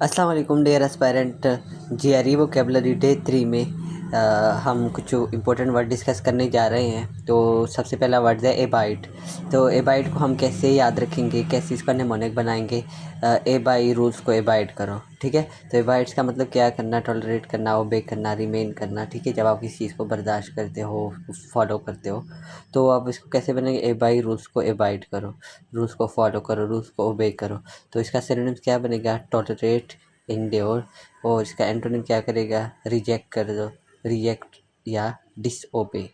अस्सलाम वालेकुम dear aspirant. GRE vocabulary day 3 में हम कुछ इंपॉर्टेंट वर्ड डिस्कस करने जा रहे हैं। तो सबसे पहला वर्ड है एबाइड। तो एबाइड को हम कैसे याद रखेंगे, कैसे इसका निमोनिक बनाएंगे। ए बाई रूल्स को एबाइड करो, ठीक है। तो एबाइड्स का मतलब क्या करना, टॉलरेट करना, ओबे करना, रिमेन करना, ठीक है। जब आप किसी चीज़ को बर्दाश्त करते हो, फॉलो करते हो, तो आप इसको कैसे बनेंगे, ए बाई रूल्स को एबाइड करो, रूल्स को फॉलो करो, रूल्स को ओबे करो। तो इसका सिनोनिम्स क्या बनेगा, टॉलरेट, इंड्योर। और इसका एंटोनिम क्या करेगा, रिजेक्ट कर दो, रिजेक्ट या डिसओबे,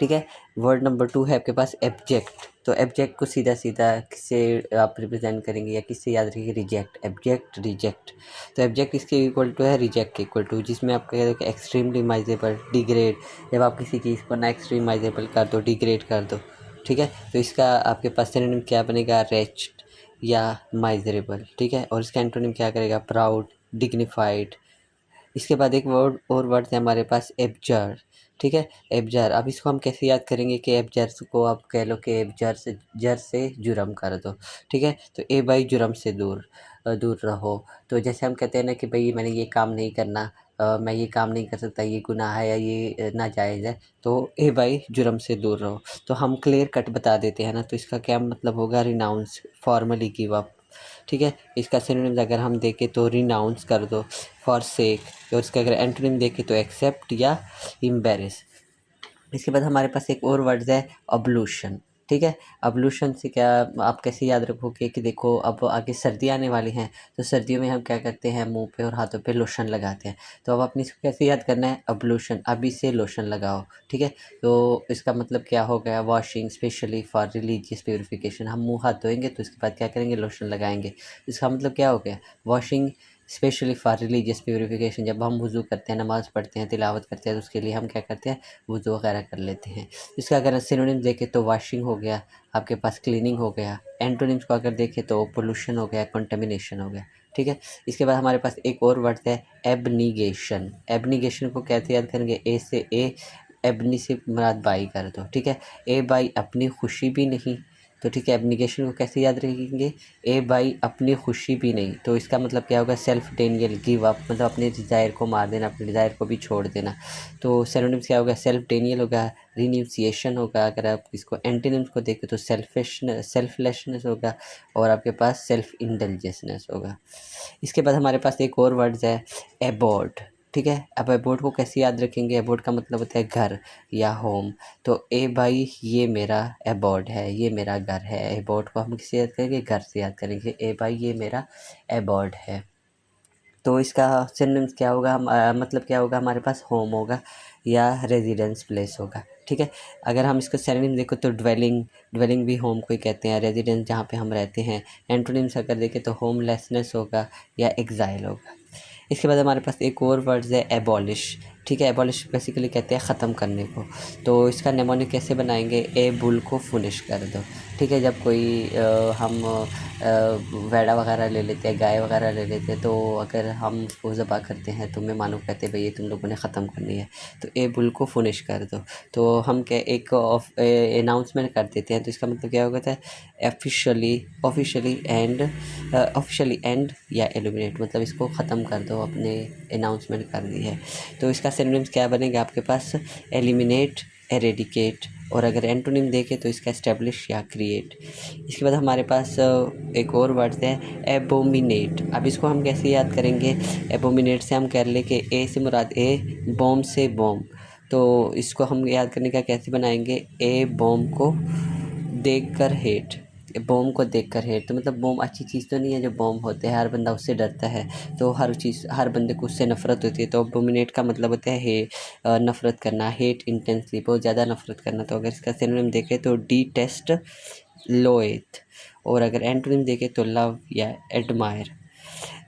ठीक है। वर्ड नंबर 2 है आपके पास एब्जेक्ट। तो एब्जेक्ट को सीधा सीधा किससे आप रिप्रेजेंट करेंगे या किससे याद रखेंगे, रिजेक्ट, एब्जेक्ट, रिजेक्ट। तो एब्जेक्ट इसके इक्वल टू है रिजेक्ट के इक्वल टू, जिसमें आप कह दो एक्सट्रीमली माइजेबल, डिग्रेड। जब आप किसी चीज़ को ना एक्सट्रीम माइजेबल कर दो, डिग्रेड कर दो, ठीक है। तो इसका आपके पास सिनोनिम क्या बनेगा, रेच्ड या माइजरेबल, ठीक है। और इसका एंटोनिम क्या करेगा, प्राउड, डिग्निफाइड। इसके बाद एक वर्ड और वर्ड है हमारे पास एब्जर, ठीक है। एब्जर, अब इसको हम कैसे याद करेंगे कि एब्जर को आप कह लो कि एब्जर से, जर से जुर्म कर दो, ठीक है। तो ए भाई जुर्म से दूर, दूर रहो। तो जैसे हम कहते हैं ना कि भाई मैंने ये काम नहीं करना, मैं ये काम नहीं कर सकता, ये गुनाह है या ये नाजायज़ है, तो ए भाई जुर्म से दूर रहो। तो हम क्लियर कट बता देते हैं ना, तो इसका क्या मतलब होगा, रिनाउंस, फॉर्मली गिव अप, ठीक है। इसका सिनोनिम्स अगर हम देखें तो रिनाउंस कर दो, फॉर सेक। और इसका अगर एंटोनिम देखें तो एक्सेप्ट या इम्बेरस। इसके बाद हमारे पास एक और वर्ड है अब्लूशन, ठीक है। अब्लूशन से क्या आप कैसे याद रखोगे कि देखो अब आगे सर्दी आने वाली हैं, तो सर्दियों में हम क्या करते हैं, मुंह पे और हाथों पे लोशन लगाते हैं। तो अब आपने इसको कैसे याद करना है, अब्लूशन, अभी से लोशन लगाओ, ठीक है। तो इसका मतलब क्या हो गया, washing specially for religious purification. हम मुँह हाथ धोएंगे तो इसके बाद क्या करेंगे, लोशन लगाएंगे। इसका मतलब क्या हो गया, washing specially for religious purification. जब हम वज़ू करते हैं, नमाज़ पढ़ते हैं, तिलावत करते हैं, तो उसके लिए हम क्या करते हैं, वज़ू वगैरह कर लेते हैं। इसका अगर सिनोनिम्स देखें तो वॉशिंग हो गया, आपके पास क्लीनिंग हो गया। एंटोनिम्स को अगर देखें तो पोल्यूशन हो गया, कंटेमिनेशन हो गया, ठीक है। इसके बाद हमारे पास एक और वर्ड है एबनीगेशन। एबनीगेशन को कैसे याद करेंगे, ए से ए, एबनी से मुराद बाई कर दो, ठीक है। ए बाई अपनी खुशी भी नहीं, तो ठीक है। एबनीगेशन को कैसे याद रखेंगे, ए बाई अपनी खुशी भी नहीं। तो इसका मतलब क्या होगा, सेल्फ डेनियल, गिव अप, मतलब अपने डिज़ायर को मार देना, अपने डिज़ायर को भी छोड़ देना। तो सिनोनिम्स क्या होगा, सेल्फ डेनियल होगा, रिन्यूसिएशन होगा। अगर आप इसको एंटीनिम्स को देखें तो सेल्फलेसनेस होगा, और आपके पास सेल्फ इंडल्जेंसनेस होगा। इसके बाद हमारे पास एक और वर्ड्स है एबॉर्ड, ठीक है। अब एबॉर्ड को कैसे याद रखेंगे, एबॉर्ड का मतलब होता है घर या होम। तो ए भाई ये मेरा एबॉर्ड है, ये मेरा घर है। एबॉर्ड को हम किससे याद करेंगे, घर से याद करेंगे, ए भाई ये मेरा एबॉर्ड है। तो इसका सिनोनिम्स क्या होगा, मतलब क्या होगा, हमारे पास होम होगा या रेजिडेंस प्लेस होगा, ठीक है। अगर हम इसको सिनोनिम देखो तो ड्वेलिंग, ड्वेलिंग भी होम को ही कहते हैं, रेजिडेंस जहाँ पे हम रहते हैं। एंटोनिम्स अगर देखें तो होमलेसनेस होगा या एग्जाइल होगा। इसके बाद हमारे पास एक और वर्ड्स है एबॉलिश, ठीक है। एबॉलिश बेसिकली कहते हैं ख़त्म करने को। तो इसका नेमोनिक कैसे बनाएंगे, ए बुल को फिनिश कर दो, ठीक है। जब कोई हम वैड़ा वगैरह ले लेते हैं, गाय वगैरह ले लेते हैं, तो अगर हम उसको ज़बह करते हैं तो मैं मानो कहते हैं भाई ये तुम लोगों ने ख़त्म करनी है, तो ए बुल को फिनिश कर दो। तो हम क्या एक अनाउंसमेंट कर देते हैं, तो इसका मतलब क्या होता है, ऑफिशियली, ऑफिशियली एंड या एलिमिनेट, मतलब इसको ख़त्म कर दो, अपने अनाउंसमेंट कर दी है। तो इसका सिनोनिम्स क्या बनेगा आपके पास, एलिमिनेट, एरेडिकेट। और अगर एंटोनिम देखें तो इसका एस्टेब्लिश या क्रिएट। इसके बाद हमारे पास एक और वर्ड है एबोमिनेट। अब इसको हम कैसे याद करेंगे, एबोमिनेट से हम कह ले कि ए से मुराद ए, बॉम्ब से बॉम्ब। तो इसको हम याद करने का कैसे बनाएंगे, ए बॉम्ब को देख कर हेट, बॉम्ब को देखकर हेट। तो मतलब बॉम्ब अच्छी चीज़ तो नहीं है, जो बॉम्ब होते हैं हर बंदा उससे डरता है, तो हर चीज़, हर बंदे को उससे नफ़रत होती है। तो अबोमिनेट का मतलब होता है नफ़रत करना, हेट इंटेंसली, बहुत ज़्यादा नफ़रत करना। तो अगर इसका सिनोनिम देखें तो डी टेस्ट, लोएथ। और अगर एंटोनिम देखें तो लव या एडमायर।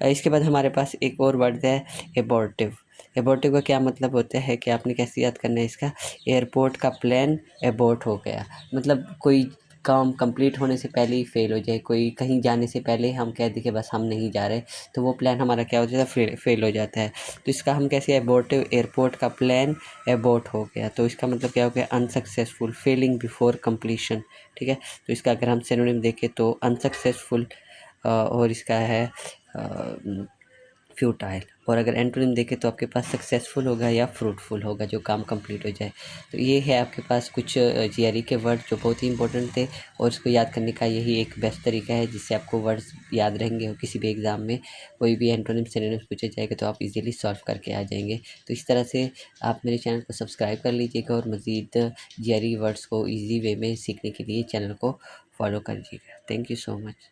इसके बाद हमारे पास एक और वर्ड है एबॉर्टिव। एबॉर्टिव का क्या मतलब होता है कि आपने कैसे याद करना है इसका, एयरपोर्ट का प्लान एबॉर्ट हो गया, मतलब कोई काम कंप्लीट होने से पहले ही फेल हो जाए, कोई कहीं जाने से पहले हम कह दें कि बस हम नहीं जा रहे, तो वो प्लान हमारा क्या हो जाता है, फेल हो जाता है। तो इसका हम कैसे, एबॉर्टिव, एयरपोर्ट का प्लान एबॉर्ट हो गया। तो इसका मतलब क्या हो गया, अनसक्सेसफुल, फेलिंग बिफोर कंप्लीशन, ठीक है। तो इसका अगर हम सिनोनिम देखें तो अनसक्सेसफुल, और इसका है फ्यूटाइल। और अगर एंटोनिम देखें तो आपके पास सक्सेसफुल होगा या फ्रूटफुल होगा, जो काम कंप्लीट हो जाए। तो ये है आपके पास कुछ जीआरई के वर्ड जो बहुत ही इंपॉर्टेंट थे, और उसको याद करने का यही एक बेस्ट तरीका है जिससे आपको वर्ड्स याद रहेंगे और किसी भी एग्ज़ाम में कोई भी एंटोनिम सिनोनिम्स पूछे जाएगा तो आप इजीली सॉल्व करके आ जाएंगे। तो इस तरह से आप मेरे चैनल को सब्सक्राइब कर लीजिएगा और मज़ीद जीआरई वर्ड्स को ईजी वे में सीखने के लिए चैनल को फॉलो कर लीजिएगा। Thank you so much.